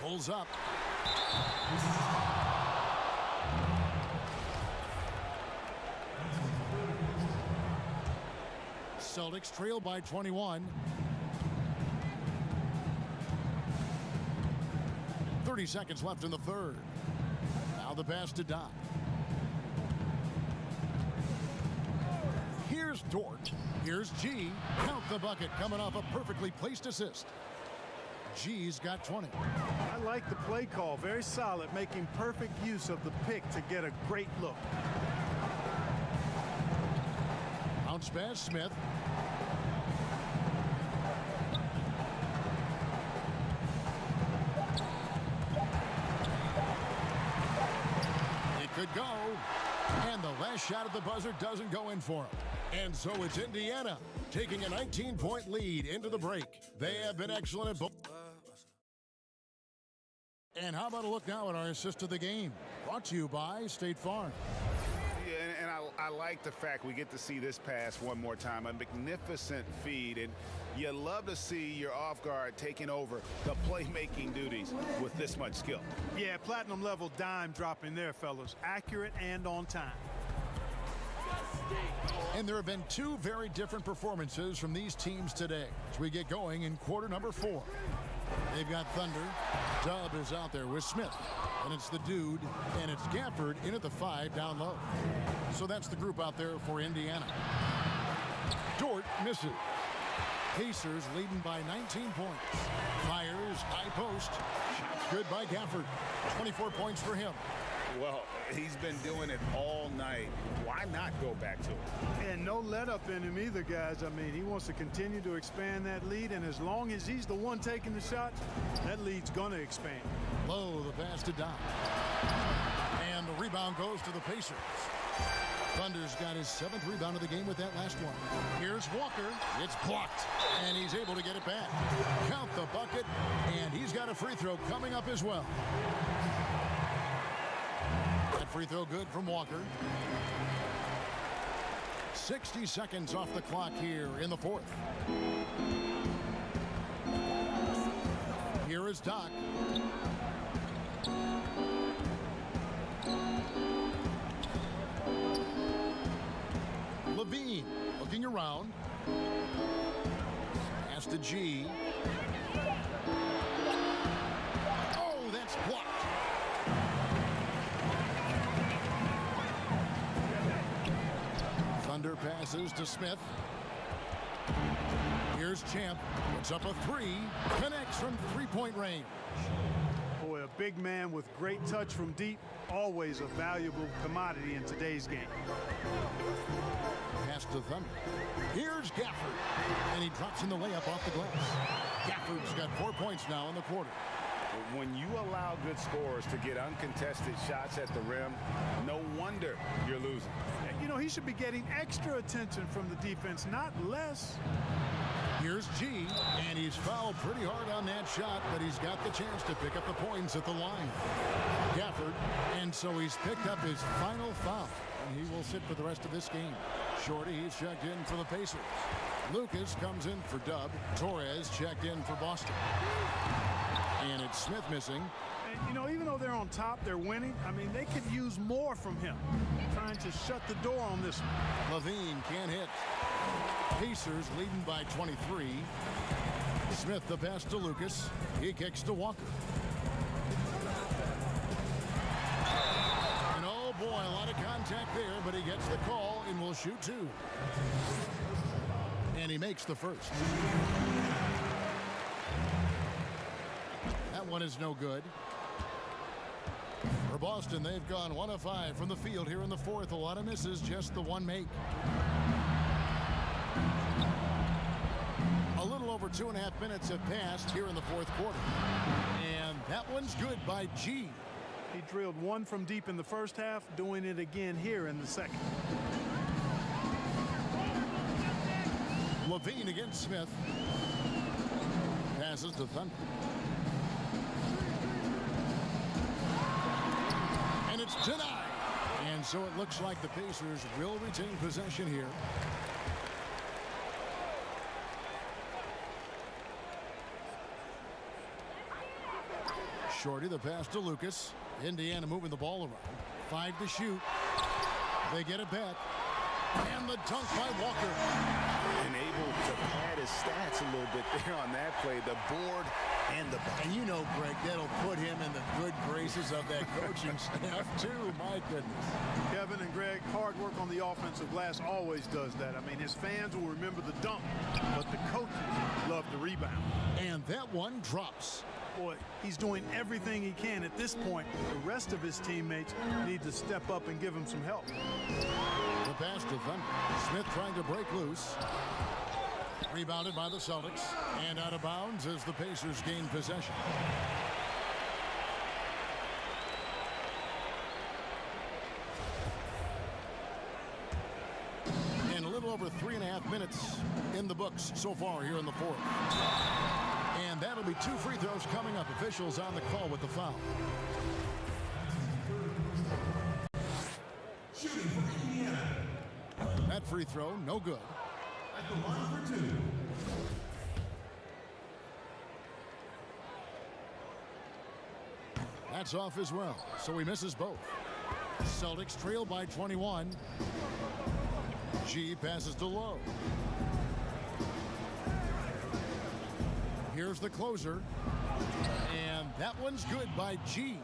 Pulls up. Celtics trail by 21. 30 seconds left in the third. Now the pass to Doc. Here's Dort. Here's G. Count the bucket, coming off a perfectly placed assist. G's got 20. I like the play call. Very solid, making perfect use of the pick to get a great look. Bounce pass, Smith. It could go. And the last shot at the buzzer doesn't go in for him. And so it's Indiana taking a 19-point lead into the break. They have been excellent at both. And how about a look now at our assist to the game? Brought to you by State Farm. Yeah, and I like the fact we get to see this pass one more time. A magnificent feed, and you love to see your off guard taking over the playmaking duties with this much skill. Yeah, platinum level dime dropping there, fellas. Accurate and on time. And there have been two very different performances from these teams today as we get going in quarter number 4. They've got Thunder. Dub is out there with Smith. And it's the dude, and it's Gafford in at the 5 down low. So that's the group out there for Indiana. Dort misses. Pacers leading by 19 points. Fires, high post. Shots good by Gafford. 24 points for him. Well, he's been doing it all night. Why not go back to it? And no let up in him either, guys. I mean, he wants to continue to expand that lead, and as long as he's the one taking the shots, that lead's going to expand. Low, the pass to Doc. And the rebound goes to the Pacers. Thunder's got his 7th rebound of the game with that last one. Here's Walker. It's blocked, and he's able to get it back. Count the bucket, and he's got a free throw coming up as well. That free throw good from Walker. 60 seconds off the clock here in the 4th. Here is Doc. Levine looking around. Pass to G. Oh, that's blocked. Thunder passes to Smith. Here's Champ. Puts up a 3. Connects from 3-point range. Boy, a big man with great touch from deep. Always a valuable commodity in today's game. Pass to Thunder. Here's Gafford. And he drops in the layup off the glass. Gafford's got 4 points now in the quarter. When you allow good scorers to get uncontested shots at the rim, no wonder you're losing. You know, he should be getting extra attention from the defense, not less. Here's G, and he's fouled pretty hard on that shot, but he's got the chance to pick up the points at the line. Gafford, and so he's picked up his final foul, and he will sit for the rest of this game. Shorty, he's checked in for the Pacers. Lucas comes in for Dub. Torres checked in for Boston. And it's Smith missing. And, you know, even though they're on top, they're winning. I mean, they could use more from him. Trying to shut the door on this one. Levine can't hit. Pacers leading by 23. Smith the pass to Lucas. He kicks to Walker. And oh boy, a lot of contact there, but he gets the call and will shoot two. And he makes the first. That one is no good. For Boston, they've gone 1 of 5 from the field here in the fourth. A lot of misses, just the one make. A little over 2.5 minutes have passed here in the fourth quarter. And that one's good by G. He drilled one from deep in the first half, doing it again here in the second. Levine against Smith. Passes to Thunder. And it's denied. And so it looks like the Pacers will retain possession here. Shorty the pass to Lucas. Indiana moving the ball around. 5 to shoot. They get it back. And the dunk by Walker. And able to pad his stats a little bit there on that play. The board and the bucket. And you know, Greg, that'll put him in the good graces of that coaching staff, too. My goodness. Kevin and Greg, hard work on the offensive glass always does that. I mean, his fans will remember the dunk, but the coaches love the rebound. And that one drops. Boy, he's doing everything he can at this point. The rest of his teammates need to step up and give him some help. The pass to Thunder. Smith trying to break loose. Rebounded by the Celtics. And out of bounds as the Pacers gain possession. And a little over 3.5 minutes in the books so far here in the fourth. And that'll be 2 free throws coming up. Officials on the call with the foul. Shooting for Indiana. That free throw, no good. At the line for 2. That's off as well, so he misses both. Celtics trail by 21. G passes to Lowe. Here's the closer. And that one's good by G.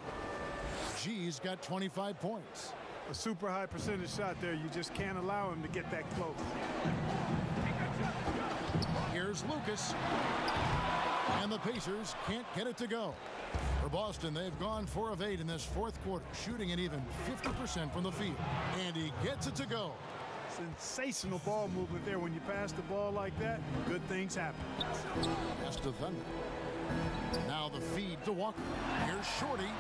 G's got 25 points. A super high percentage shot there. You just can't allow him to get that close. Here's Lucas. And the Pacers can't get it to go. For Boston, they've gone 4 of 8 in this fourth quarter, shooting an even 50% from the field. And he gets it to go. Sensational ball movement there. When you pass the ball like that, good things happen. Pass to Thunder. Now the feed to Walker. Here's Shorty.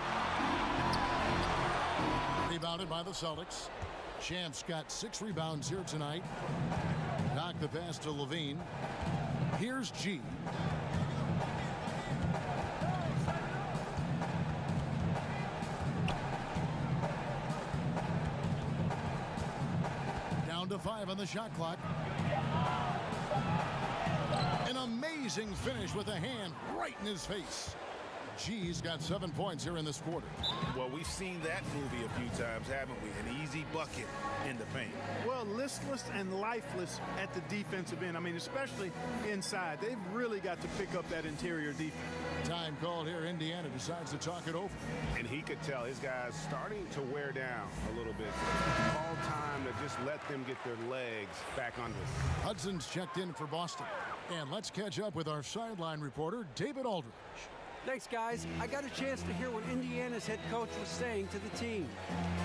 Rebounded by the Celtics. Champ's got 6 rebounds here tonight. Knocked the pass to Levine. Here's G. Down to 5 on the shot clock. An amazing finish with a hand right in his face. G's got 7 points here in this quarter. Well, we've seen that movie a few times, haven't we? An easy bucket in the paint. Well, listless and lifeless at the defensive end. I mean, especially inside. They've really got to pick up that interior defense. Time called here. Indiana decides to talk it over. And he could tell his guys starting to wear down a little bit. All time to just let them get their legs back under. Hudson's checked in for Boston. And let's catch up with our sideline reporter, David Aldridge. Thanks, guys. I got a chance to hear what Indiana's head coach was saying to the team.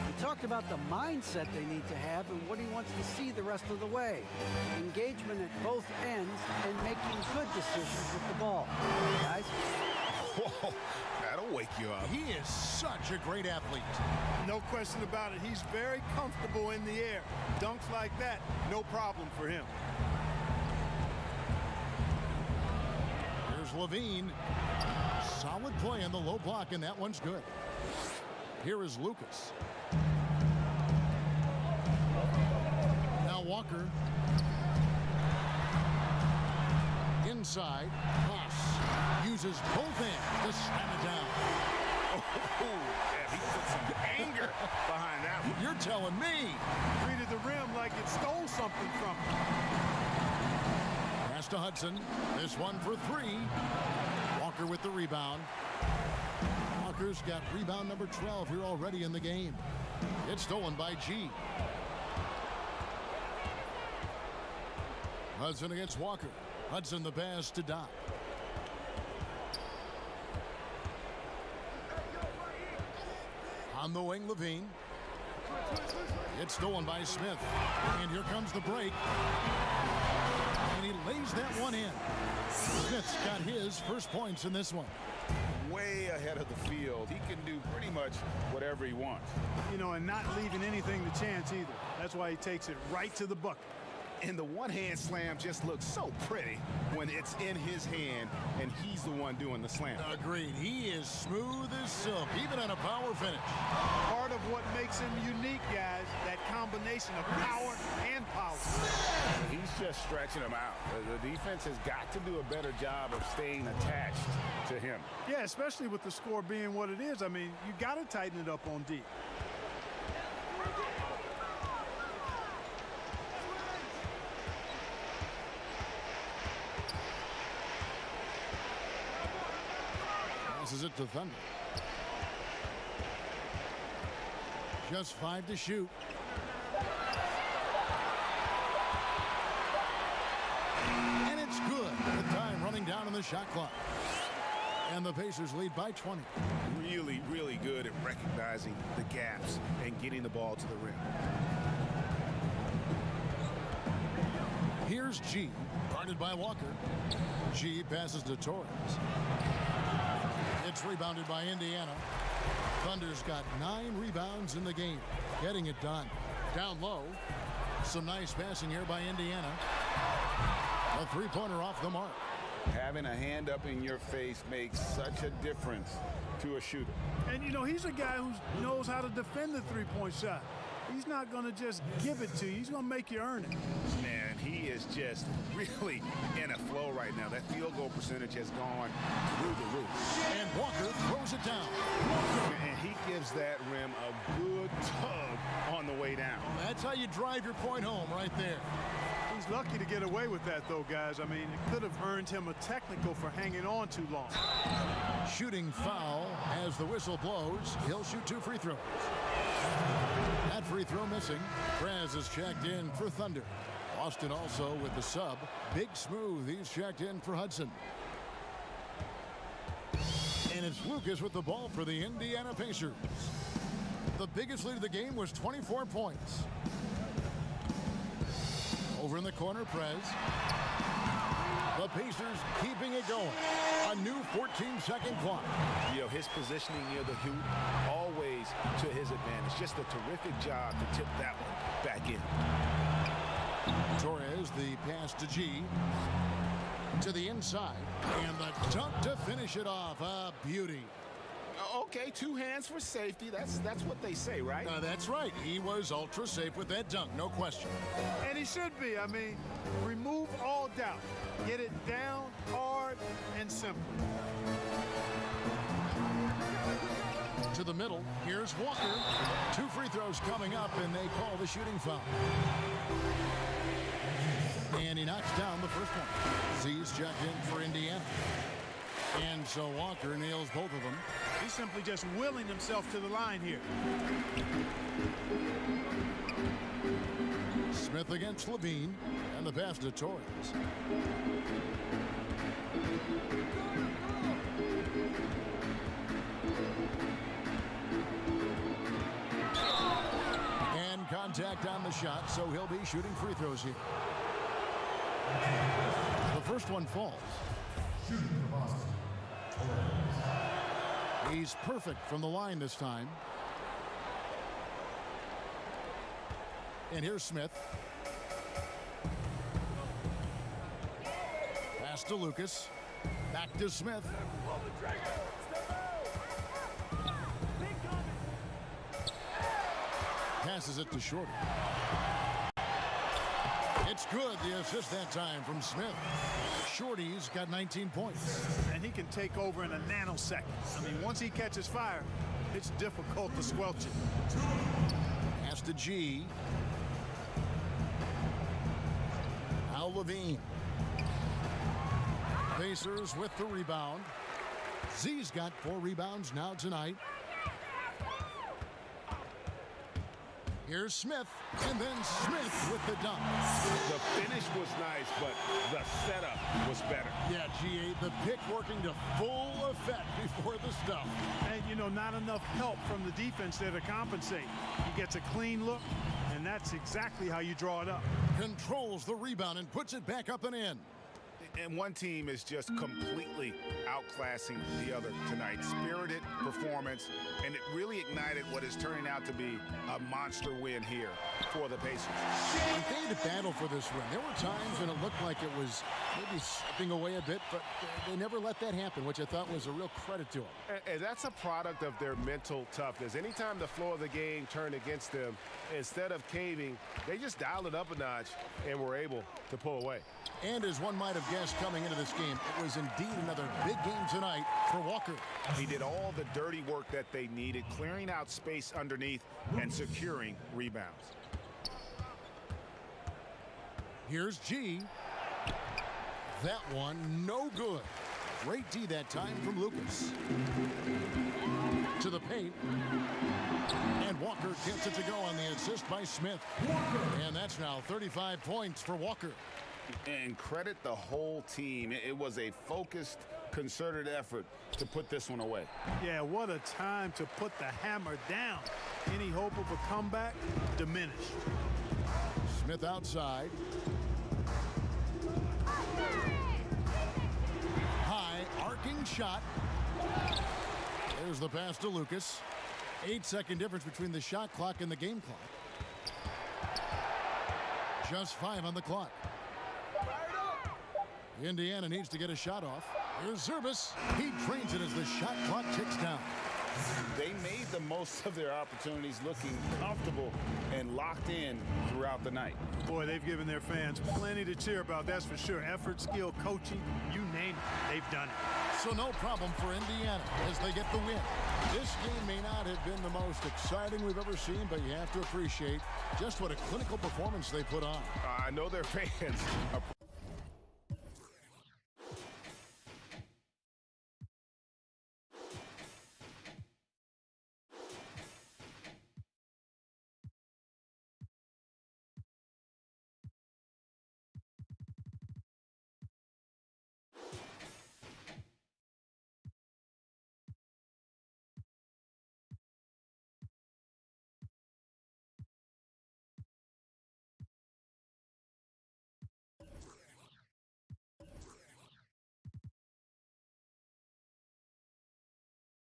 He talked about the mindset they need to have and what he wants to see the rest of the way. Engagement at both ends and making good decisions with the ball. Guys? Whoa, that'll wake you up. He is such a great athlete. No question about it. He's very comfortable in the air. Dunks like that, no problem for him. Here's Levine. Solid play on the low block, and that one's good. Here is Lucas. Now Walker. Inside. Haas uses both hands to slam it down. Oh, yeah, he put some anger behind that one. You're telling me. Treated the rim like it stole something from him. Pass to Hudson. This one for three. Walker with the rebound. Walker's got rebound number 12 here already in the game. It's stolen by G. Hudson against Walker. Hudson the pass to Doc. On the wing, Levine. It's stolen by Smith. And here comes the break. And he lays that one in. Smith's got his first points in this one. Way ahead of the field. He can do pretty much whatever he wants. You know, and not leaving anything to chance either. That's why he takes it right to the bucket. And the one-hand slam just looks so pretty when it's in his hand and he's the one doing the slam. Agreed. He is smooth as silk, even on a power finish. Part of what makes him unique, guys, that combination of power and power. He's just stretching him out. The defense has got to do a better job of staying attached to him. Yeah, especially with the score being what it is. I mean, you got to tighten it up on D. Passes it to Thunder. Just 5 to shoot. And it's good. The time running down on the shot clock. And the Pacers lead by 20. Really, really good at recognizing the gaps and getting the ball to the rim. Here's G, guarded by Walker. G passes to Torres. It's rebounded by Indiana. Thunder's got 9 rebounds in the game, getting it done. Down low, some nice passing here by Indiana. A three-pointer off the mark. Having a hand up in your face makes such a difference to a shooter. And, you know, he's a guy who knows how to defend the three-point shot. He's not going to just give it to you. He's going to make you earn it. Man, he is just really in a flow right now. That field goal percentage has gone through the roof. And Walker throws it down. And he gives that rim a good tug on the way down. That's how you drive your point home right there. He's lucky to get away with that, though, guys. I mean, it could have earned him a technical for hanging on too long. Shooting foul as the whistle blows. He'll shoot 2 free throws. That free throw missing. Praz is checked in for Thunder. Boston also with the sub. Big Smooth, he's checked in for Hudson. And it's Lucas with the ball for the Indiana Pacers. The biggest lead of the game was 24 points. Over in the corner, Prez. The Pacers keeping it going. A new 14-second clock. You know, his positioning near the hoop, always to his advantage. Just a terrific job to tip that one back in. Torres, the pass to G. To the inside. And the dunk to finish it off. A beauty. Okay, 2 hands for safety. That's what they say, right? That's right. He was ultra safe with that dunk, no question. And he should be. I mean, remove all doubt. Get it down, hard, and simple. To the middle, here's Walker. 2 free throws coming up, and they call the shooting foul. And he knocks down the first one. Z's checked in for Indiana. And so Walker nails both of them. He's simply just willing himself to the line here. Smith against Levine, and the pass to Torres. contact on the shot, so he'll be shooting free throws here. The first one falls. Shooting for Boston. He's perfect from the line this time. And here's Smith. Pass to Lucas. Back to Smith. Passes it to Shorty. It's good. The assist that time from Smith. Shorty's got 19 points. And he can take over in a nanosecond. I mean, once he catches fire, it's difficult to squelch it. Pass to G. Now Levine. Pacers with the rebound. Z's got 4 rebounds now tonight. Here's Smith, and then Smith with the dunk. The finish was nice, but the setup was better. Yeah, G8, the pick working to full effect before the stuff. And, you know, not enough help from the defense there to compensate. He gets a clean look, and that's exactly how you draw it up. Controls the rebound and puts it back up and in. And one team is just completely outclassing the other tonight. Spirited performance, and it really ignited what is turning out to be a monster win here for the Pacers. They had to battle for this win. There were times when it looked like it was maybe slipping away a bit, but they never let that happen, which I thought was a real credit to them. And that's a product of their mental toughness. Anytime the floor of the game turned against them, instead of caving, they just dialed it up a notch and were able to pull away. And as one might have guessed coming into this game, it was indeed another big game tonight for Walker. He did all the dirty work that they needed, clearing out space underneath and securing rebounds. Here's G. That one, no good. Great D that time from Lucas. To the paint. And Walker gets it to go on the assist by Smith. And that's now 35 points for Walker. And credit the whole team. It was a focused, concerted effort to put this one away. Yeah, what a time to put the hammer down. Any hope of a comeback diminished. Smith outside. High arcing shot. There's the pass to Lucas. 8-second difference between the shot clock and the game clock. Just 5 on the clock. Indiana needs to get a shot off. Here's Zerbis. He drains it as the shot clock ticks down. They made the most of their opportunities, looking comfortable and locked in throughout the night. Boy, they've given their fans plenty to cheer about, that's for sure. Effort, skill, coaching, you name it, they've done it. So no problem for Indiana as they get the win. This game may not have been the most exciting we've ever seen, but you have to appreciate just what a clinical performance they put on. I know their fans are